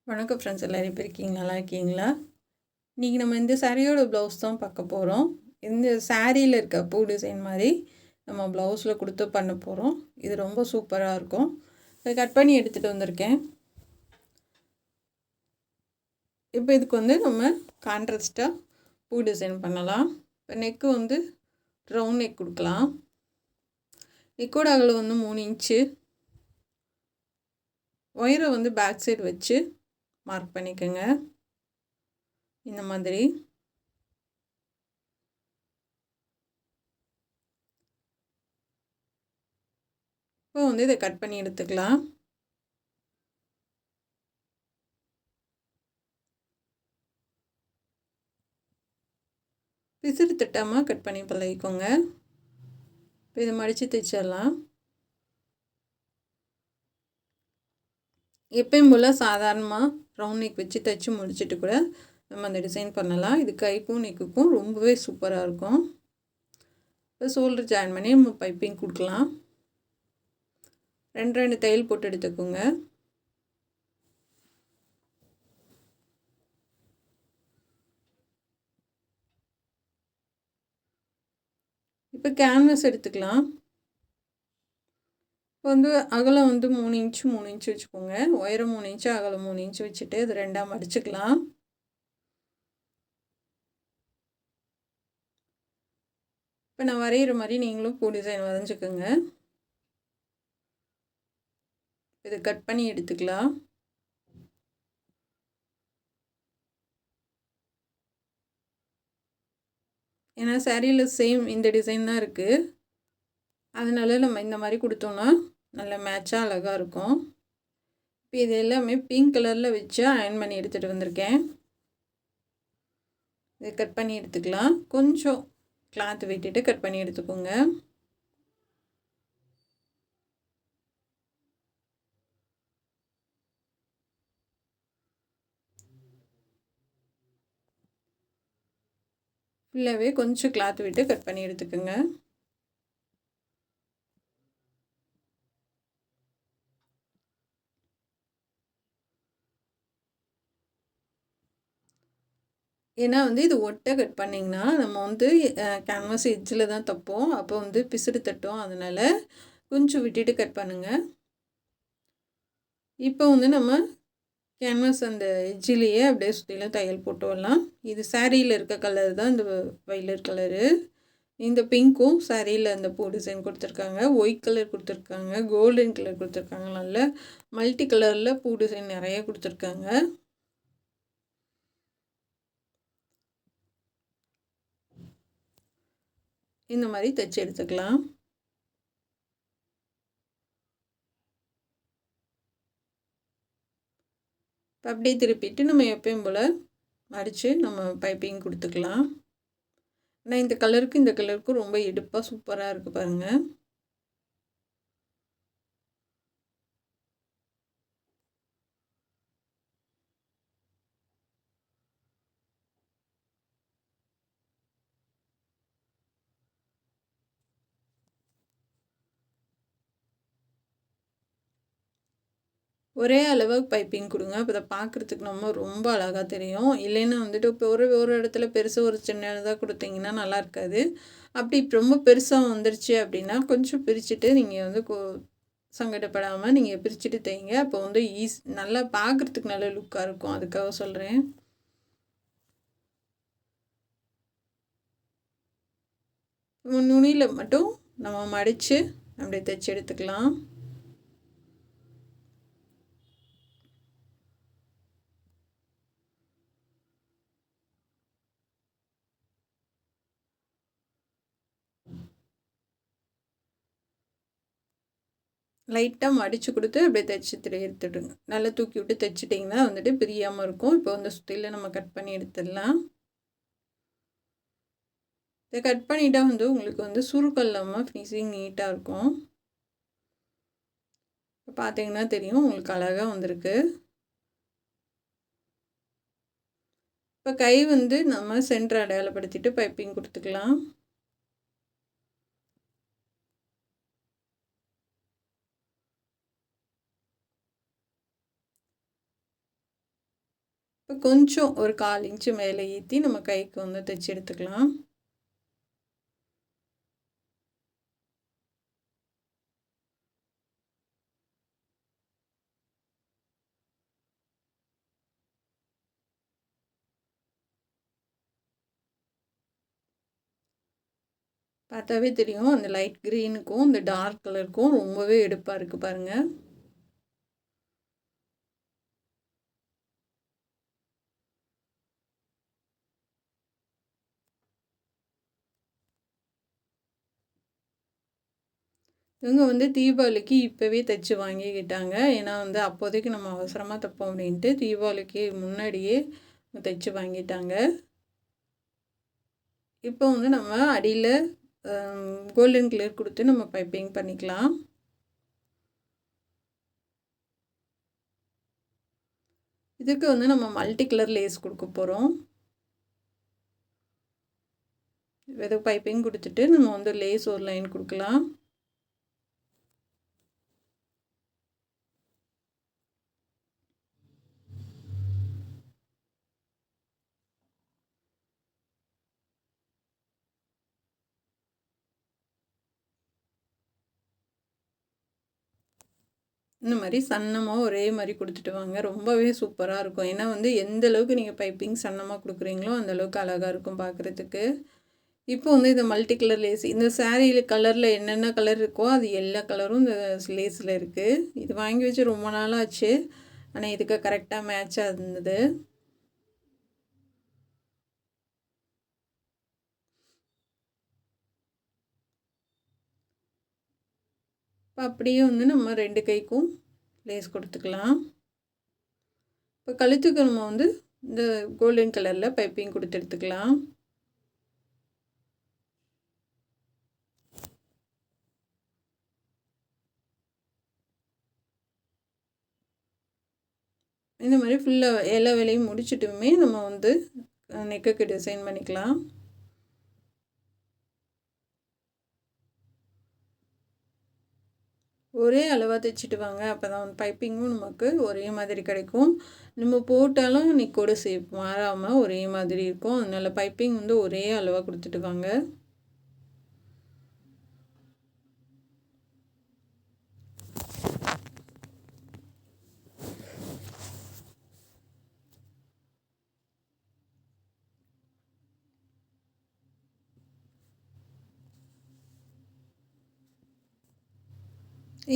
வணக்கம் ஃப்ரெண்ட்ஸ், எல்லோரும் எப்படி இருக்கீங்க? நல்லா இருக்கீங்களா? இன்றைக்கி நம்ம இந்த சாரியோட ப்ளவுஸ் தான் பார்க்க போகிறோம். இந்த சாரியில் இருக்க பூ டிசைன் மாதிரி நம்ம ப்ளவுஸில் கொடுத்து பண்ண போகிறோம். இது ரொம்ப சூப்பராக இருக்கும். இதை கட் பண்ணி எடுத்துகிட்டு வந்திருக்கேன். இப்போ இதுக்கு நம்ம கான்ட்ராஸ்ட்டாக பூ டிசைன் பண்ணலாம். இப்போ நெக்கு ரவுண்ட் நெக் கொடுக்கலாம். நெக்கோட அகலம் 3 இன்ச்சு. ஒயரை பேக் சைடு வச்சு மார்க் பண்ணிக்கோங்க. இந்த மாதிரி இப்போ இதை கட் பண்ணி எடுத்துக்கலாம். பிசிறு தட்டாமல் கட் பண்ணி பழகிக்கோங்க. இப்போ இதை மடித்து தைச்சிடலாம். எப்பயும் போல் சாதாரணமாக ரவுண்ட் நெக் வச்சு தைச்சி முடிச்சுட்டு கூட நம்ம அந்த டிசைன் பண்ணலாம். இது கைக்கும் நெக்குக்கும் ரொம்பவே சூப்பராக இருக்கும். இப்போ ஷோல்டர் ஜாயின் பண்ணி நம்ம பைப்பிங் கொடுக்கலாம். 2 தையல் போட்டு எடுத்துக்கோங்க. இப்போ கேன்வாஸ் எடுத்துக்கலாம். இப்போ அகலம் 3 இன்ச்சு 3 இன்ச்சு வச்சுக்கோங்க. உயரம் 3 இன்ச்சு, அகலம் 3 இன்ச்சு வச்சுட்டு இது 2ஆக மடிச்சுக்கலாம். இப்போ நான் வரைகிற மாதிரி நீங்களும் பூ டிசைன் வரைஞ்சிக்கோங்க. இதை கட் பண்ணி எடுத்துக்கலாம். ஏன்னா சாரியில் சேம் இந்த டிசைன் தான் இருக்குது. அதனால நம்ம இந்த மாதிரி கொடுத்தோன்னா நல்ல மேட்சாக அழகாக இருக்கும். இப்போ இது எல்லாமே பிங்க் கலரில் வச்சு அயர்ன் பண்ணி எடுத்துகிட்டு வந்திருக்கேன். இதை கட் பண்ணி எடுத்துக்கலாம். கொஞ்சம் கிளாத் விட்டுட்டு கட் பண்ணி எடுத்துக்கோங்க. ஃபுல்லாகவே கொஞ்சம் கிளாத் விட்டு கட் பண்ணி எடுத்துக்கோங்க. ஏன்னா இது ஒட்டை கட் பண்ணிங்கன்னா நம்ம கேன்வாஸ் எட்ஜில் தான் தைப்போம். அப்போ பிசுறு தட்டும். அதனால் கொஞ்சம் விட்டுட்டு கட் பண்ணுங்கள். இப்போ நம்ம கேன்வாஸ் அந்த எட்ஜிலேயே அப்படியே சுற்றிலும் தையல் போட்டு வரலாம். இது சாரியில் இருக்க கலர் தான் இந்த வைலட் கலரு. இந்த பிங்க்கும் சாரியில் அந்த பூ டிசைன் கொடுத்துருக்காங்க. ஒயிட் கலர் கொடுத்துருக்காங்க, கோல்டன் கலர் கொடுத்துருக்காங்க. நல்ல மல்டி கலரில் பூ டிசைன் நிறைய கொடுத்துருக்காங்க. இந்த மாதிரி தைச்சி எடுத்துக்கலாம். இப்போ அப்படியே திருப்பிட்டு நம்ம எப்பயும் போல் மடித்து நம்ம பைப்பிங் கொடுத்துக்கலாம். ஆனால் இந்த கலருக்கும் ரொம்ப எடுப்பாக சூப்பராக இருக்குது பாருங்கள். ஒரே அளவு பைப்பிங் கொடுங்க. அப்போ இதை பார்க்குறதுக்கு நம்ம ரொம்ப அழகாக தெரியும். இல்லைன்னா இப்போ ஒரு இடத்துல பெருசு ஒரு சின்னதாக கொடுத்தீங்கன்னா நல்லா இருக்காது. அப்படி ரொம்ப பெருசாக வந்துருச்சு அப்படின்னா கொஞ்சம் பிரிச்சுட்டு நீங்கள் சங்கடப்படாமல் நீங்கள் பிரிச்சுட்டு தைங்க. அப்போ நல்லா பார்க்குறதுக்கு நல்ல லுக்காக இருக்கும். அதுக்காக சொல்கிறேன். நுனியில் மட்டும் நம்ம மடித்து அப்படியே தைச்சி எடுத்துக்கலாம். லைட்டாக மடித்து கொடுத்து அப்படியே தைச்சி எடுத்துடுங்க. நல்லா தூக்கி விட்டு தைச்சிட்டிங்கன்னா பிரியாமல் இருக்கும். இப்போ சுற்றில நம்ம கட் பண்ணி எடுத்துடலாம். இதை கட் பண்ணிட்டா உங்களுக்கு சுருக்கம் இல்லாமல் ஃபினிஷிங் நீட்டாக இருக்கும். இப்போ பார்த்தீங்கன்னா தெரியும் உங்களுக்கு அழகாக வந்திருக்கு. இப்போ கை நம்ம சென்டர் அடையாளப்படுத்திட்டு பைப்பிங் கொடுத்துக்கலாம். இப்போ கொஞ்சம் ஒரு 1/4 இன்ச்சு மேலே ஏற்றி நம்ம கைக்கு வந்து தைச்சி எடுத்துக்கலாம். பார்த்தாவே தெரியும் அந்த லைட் க்ரீனுக்கும் இந்த டார்க் கலருக்கும் ரொம்பவே எடுப்பாக இருக்குது பாருங்கள். இவங்க வந்து தீபாவளிக்கு இப்போவே தைச்சி வாங்கிக்கிட்டாங்க. ஏன்னா வந்து அப்போதைக்கு நம்ம அவசரமாக தைப்போம் அப்படின்ட்டு தீபாவளிக்கு முன்னாடியே தைச்சி வாங்கிட்டாங்க. இப்போ வந்து நம்ம அடியில் கோல்டன் கலர் கொடுத்து நம்ம பைப்பிங் பண்ணிக்கலாம். இதுக்கு வந்து நம்ம மல்டி கலர் லேஸ் கொடுக்க போகிறோம். ஏதோ பைப்பிங் கொடுத்துட்டு நம்ம வந்து லேஸ் ஒரு லைன் கொடுக்கலாம். இந்த மாதிரி சன்னமாக ஒரே மாதிரி கொடுத்துட்டு வாங்க. ரொம்பவே சூப்பராக இருக்கும். ஏன்னா வந்து எந்த அளவுக்கு நீங்கள் பைப்பிங் சன்னமாக கொடுக்குறீங்களோ அந்தளவுக்கு அழகாக இருக்கும் பார்க்குறதுக்கு. இப்போ வந்து இந்த மல்டி கலர் லேஸ் இந்த சாரீயில் கலரில் என்னென்ன கலர் இருக்கோ அது எல்லா கலரும் இந்த லேஸில் இருக்குது. இது வாங்கி வச்சு ரொம்ப நாளாச்சு. ஆனால் இதுக்கு கரெக்டாக மேட்சாக இருந்தது. இப்போ அப்படியே வந்து நம்ம 2 கைக்கும் லேஸ் கொடுத்துக்கலாம். இப்போ கழுத்துக்கு நம்ம வந்து இந்த கோல்டன் கலரில் பைப்பிங் கொடுத்து எடுத்துக்கலாம். இந்த மாதிரி ஃபுல்லாக எல்லா வேலையும் முடிச்சிட்டுமே நம்ம வந்து நெக்குக்கு டிசைன் பண்ணிக்கலாம். ஒரே அளவாக தைச்சிட்டு வாங்க. அப்போ தான் பைப்பிங்கும் நமக்கு ஒரே மாதிரி கிடைக்கும். நம்ம போட்டாலும் நெக்கோட ஷேப் மாறாமல் ஒரே மாதிரி இருக்கும். அதனால் பைப்பிங் வந்து ஒரே அளவாக கொடுத்துட்டு வாங்க.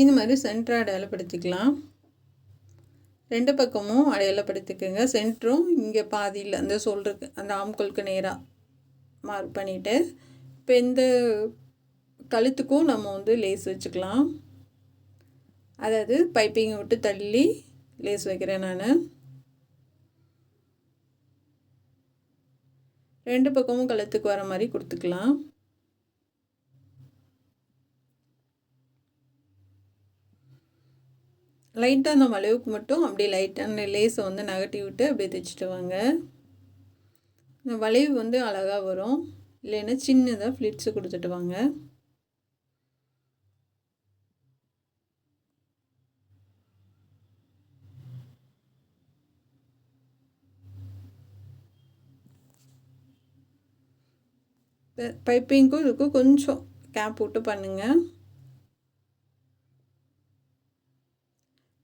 இந்த மாதிரி சென்டரை அடையாளப்படுத்திக்கலாம். 2 பக்கமும் அடையாளப்படுத்திக்கோங்க. சென்டரும் இங்கே பாதியில் அந்த ஷோல்டருக்கு அந்த ஆம்கோலுக்கு நேராக மார்க் பண்ணிவிட்டு இப்போ இந்த கழுத்துக்கும் நம்ம வந்து லேஸ் வச்சுக்கலாம். அதாவது பைப்பிங்கை விட்டு தள்ளி லேஸ் வைக்கிறேன் நான். 2 பக்கமும் கழுத்துக்கு வர மாதிரி கொடுத்துக்கலாம். லைட்டாக அந்த வளைவுக்கு மட்டும் அப்படியே லைட்டாக அந்த லேஸை வந்து நகட்டி விட்டு அப்படியே தைச்சிட்டு வாங்க. இந்த வளைவு வந்து அழகாக வரும். இல்லைன்னா சின்னதாக ஃப்ளிட்ஸு கொடுத்துட்டு வாங்க. பைப்பிங்க்கும் இதுக்கும் கொஞ்சம் கேப் விட்டு பண்ணுங்கள்.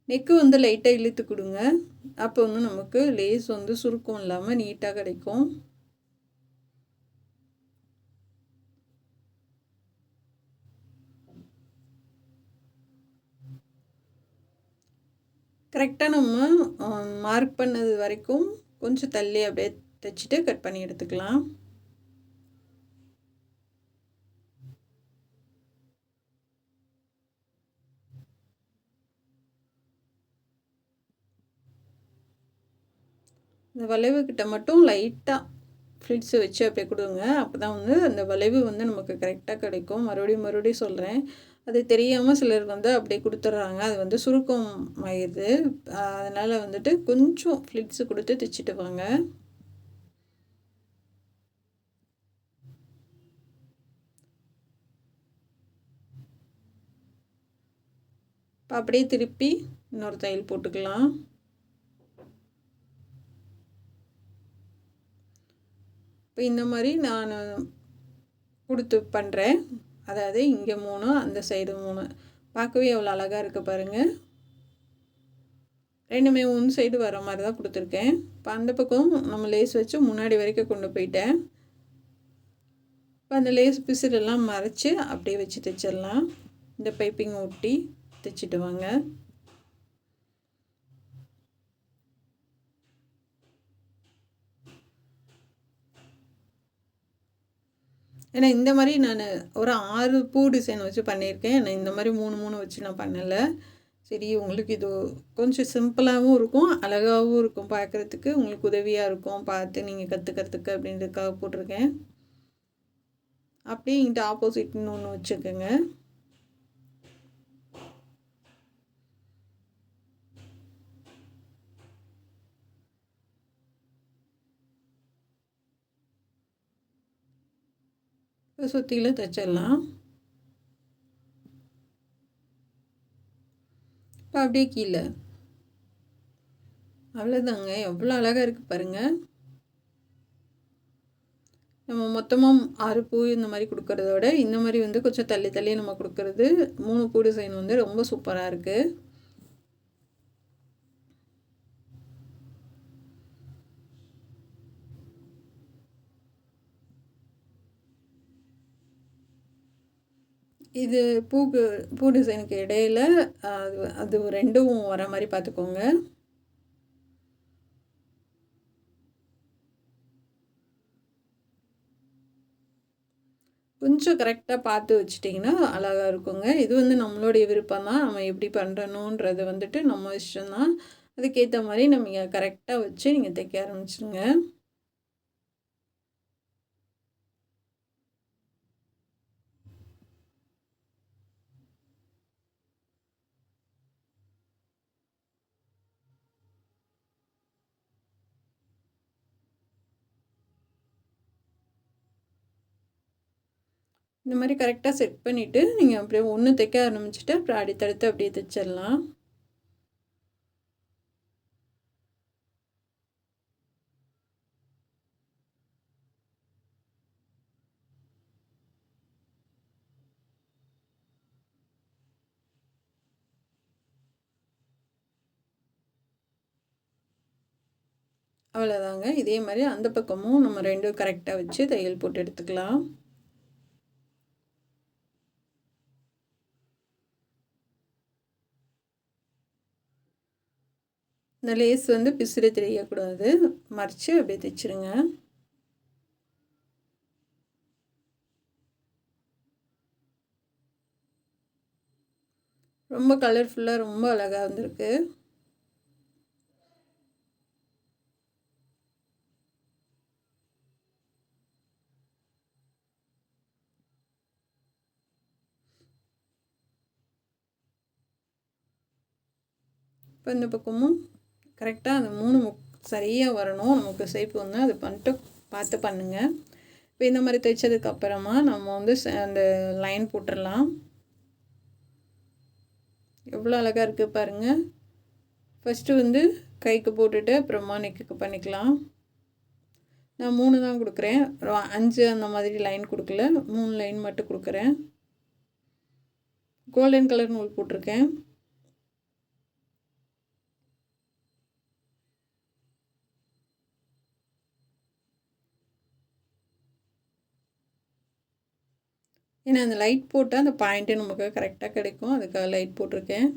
நெக்கு வந்து லைட்டாக இழுத்து கொடுங்க. அப்போ வந்து நமக்கு லேஸ் வந்து சுருக்கம் இல்லாமல் நீட்டாக கிடைக்கும். கரெக்டாக நம்ம மார்க் பண்ணது வரைக்கும் கொஞ்சம் தள்ளி அப்படியே தைச்சிட்டு கட் பண்ணி எடுத்துக்கலாம். இந்த வளைவு கிட்ட மட்டும் லைட்டாக ஃப்ளிட்ஸு வச்சு அப்படியே கொடுங்க. அப்போ தான் வந்து அந்த வளைவு வந்து நமக்கு கரெக்டாக கிடைக்கும். மறுபடியும் சொல்கிறேன். அது தெரியாமல் சிலர் வந்து அப்படியே கொடுத்துட்றாங்க. அது வந்து சுருக்கம் ஆயிடுது. அதனால் வந்துட்டு கொஞ்சம் ஃப்ளிட்ஸு கொடுத்து தைச்சிட்டு வாங்க. இப்போ அப்படியே திருப்பி இன்னொரு தையல் போட்டுக்கலாம். இப்போ இந்த மாதிரி நான் கொடுத்து பண்ணுறேன். அதாவது இங்கே 3 அந்த சைடு 3 பார்க்கவே எவ்வளோ அழகாக இருக்குது பாருங்கள். ரெண்டுமே ஒன் சைடு வர மாதிரி தான் கொடுத்துருக்கேன். இப்போ அந்த பக்கம் நம்ம லேஸ் வச்சு முன்னாடி வரைக்கும் கொண்டு போயிட்டேன். இப்போ அந்த லேஸ் பிசுறெல்லாம் மறைச்சி அப்படியே வச்சு தைச்சிடலாம். இந்த பைப்பிங் ஒட்டி தைச்சிட்டு வாங்க. ஏன்னா இந்த மாதிரி நான் ஒரு 6 பூ டிசைன் வச்சு பண்ணியிருக்கேன். நான் இந்த மாதிரி 3 வச்சு நான் பண்ணலை. சரி, உங்களுக்கு இது கொஞ்சம் சிம்பிளாகவும் இருக்கும், அழகாகவும் இருக்கும், பார்க்குறதுக்கு உங்களுக்கு உதவியாக இருக்கும், பார்த்து நீங்கள் கற்றுக்கிறதுக்கு அப்படின்றதுக்காக போட்டிருக்கேன். அப்படியே இங்கிட்ட ஆப்போசிட்னு ஒன்று வச்சுக்கோங்க. இப்போ சுற்றிலும் தைச்சிடலாம். இப்போ அப்படியே கீழே அவ்வளோதாங்க. எவ்வளோ அழகாக இருக்குது பாருங்கள். நம்ம மொத்தமாக 6 பூ இந்த மாதிரி கொடுக்கறத விட இந்த மாதிரி வந்து கொஞ்சம் தள்ளி தள்ளி நம்ம கொடுக்கறது 3 பூ டிசைன் வந்து ரொம்ப சூப்பராக இருக்குது. இது பூ டிசைனுக்கு இடையில அது ரெண்டும் வர மாதிரி பார்த்துக்கோங்க. கொஞ்சம் கரெக்டாக பார்த்து வச்சிட்டிங்கன்னா அழகாக இருக்குங்க. இது வந்து நம்மளுடைய விருப்பம் தான். நம்ம எப்படி பண்ணுறணுன்றது வந்துட்டு நம்ம இஷ்டம்தான். அதுக்கேற்ற மாதிரி நம்ம கரெக்டாக வச்சு நீங்கள் தைக்க ஆரம்பிச்சிடுங்க. இந்த மாதிரி கரெக்டாக செட் பண்ணிவிட்டு நீங்கள் அப்படியே ஒன்று தைக்க ஆரம்பிச்சுட்டு அப்புறம் அடுத்தடுத்து அப்படியே தைச்சிடலாம். அவ்வளோதாங்க. இதே மாதிரி அந்த பக்கமும் நம்ம 2 கரெக்டாக வச்சு தையல் போட்டு எடுத்துக்கலாம். இந்த லேஸ் வந்து பிசுறு தெரியக்கூடாது, மறைச்சி அப்படியே தைச்சிருங்க. ரொம்ப கலர்ஃபுல்லாக ரொம்ப அழகாக வந்திருக்கு. இப்போ இந்த பக்கமும் கரெக்டாக அந்த 3 சரியாக வரணும். நமக்கு ஷேப் வந்து அது பண்ணிட்டு பார்த்து பண்ணுங்கள். இப்போ இந்த மாதிரி தைச்சதுக்கப்புறமா நம்ம வந்து அந்த லைன் போட்டுடலாம். எவ்வளோ அழகாக இருக்குது பாருங்கள். ஃபஸ்ட்டு வந்து கைக்கு போட்டுட்டு அப்புறமா நெக்குக்கு பண்ணிக்கலாம். நான் 3 தான் கொடுக்குறேன், 5 அந்த மாதிரி லைன் கொடுக்கல, 3 லைன் மட்டும் கொடுக்குறேன். கோல்டன் கலர் நூல் போட்டிருக்கேன். ஏன்னா அந்த லைட் போட்டால் அந்த பாயிண்ட்டு நமக்கு கரெக்டாக கிடைக்கும், அதுக்காக லைட் போட்டிருக்கேன்.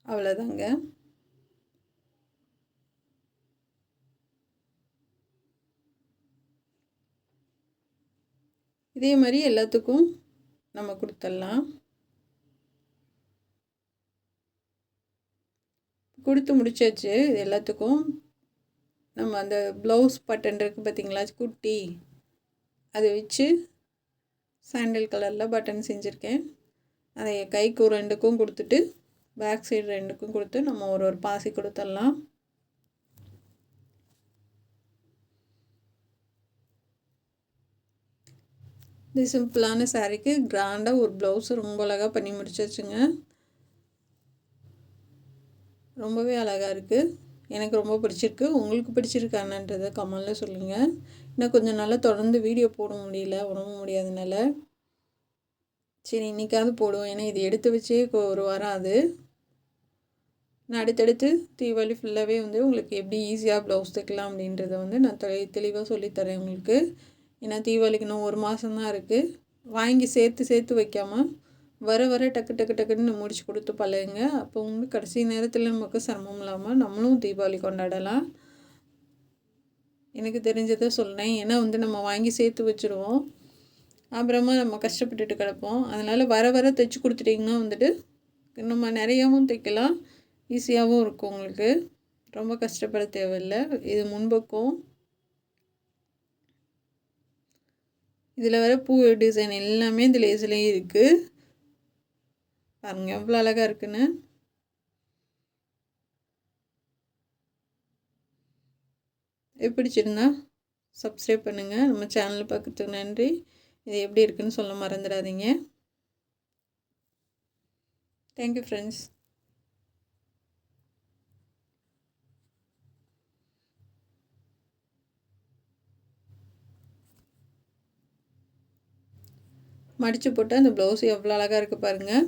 அவ்வளோதாங்க. இதே மாதிரி எல்லாத்துக்கும் நம்ம கொடுத்துடலாம். கொடுத்து முடிச்சாச்சு. இது எல்லாத்துக்கும் நம்ம அந்த ப்ளவுஸ் பட்டன் இருக்குது பார்த்திங்களா, குட்டி, அதை வச்சு சாண்டல் கலரில் பட்டன் செஞ்சுருக்கேன். அதை கைக்கு 2க்கும் கொடுத்துட்டு பேக் சைடு 2க்கும் கொடுத்து நம்ம ஒரு பாசி கொடுத்துடலாம். இது சிம்பிளான சாரீக்கு கிராண்டாக ஒரு ப்ளவுஸ் ரொம்ப அழகாக பண்ணி முடிச்சாச்சுங்க. ரொம்பவே அழகாக இருக்குது. எனக்கு ரொம்ப பிடிச்சிருக்கு. உங்களுக்கு பிடிச்சிருக்கானன்றதை கமெண்டில் சொல்லுங்கள். இன்னும் கொஞ்சம் நாளாக தொடர்ந்து வீடியோ போட முடியல, உடம்பு முடியாதனால. சரி இன்றைக்காவது போடுவோம், ஏன்னா இது எடுத்து வச்சே ஒரு வாரம் ஆகுது. நான் அடுத்தடுத்து தீபாவளி ஃபுல்லாகவே வந்து உங்களுக்கு எப்படி ஈஸியாக ப்ளவுஸ் தைக்கலாம் அப்படின்றத வந்து நான் தெளிவாக சொல்லித்தரேன் உங்களுக்கு. ஏன்னா தீபாவளிக்கு இன்னும் ஒரு மாதம் தான் இருக்குது. வாங்கி சேர்த்து வைக்காமல் வர வர டக்கு டக்கு டக்குன்னு முடிச்சு கொடுத்து பழகுங்க. அப்போ வந்து கடைசி நேரத்தில் நமக்கு சிரமம் இல்லாமல் நம்மளும் தீபாவளி கொண்டாடலாம். எனக்கு தெரிஞ்சதை சொல்கிறேன். ஏன்னா வந்து நம்ம வாங்கி சேர்த்து வச்சுருவோம், அப்புறமா நம்ம கஷ்டப்பட்டுட்டு கிடப்போம். அதனால் வர வர தைச்சி கொடுத்துட்டிங்கன்னா வந்துட்டு நம்ம நிறையாவும் தைக்கலாம், ஈஸியாகவும் இருக்கும் உங்களுக்கு. ரொம்ப கஷ்டப்பட தேவையில்லை. இது முன்பக்கம் இதில் வர பூ டிசைன் எல்லாமே இந்த லேஸ்லேயும் இருக்குது. பாருங்கள் எவ்வளோ அழகாக இருக்குன்னு. பிடிச்சிருந்தா சப்ஸ்கிரைப் பண்ணுங்கள். நம்ம சேனலில் பார்க்குறதுக்கு நன்றி. இது எப்படி இருக்குன்னு சொல்ல மறந்துடாதீங்க. Thank you friends. மடித்து போட்டால் அந்த ப்ளவுஸ் எவ்வளோ அழகாக இருக்குது பாருங்கள்.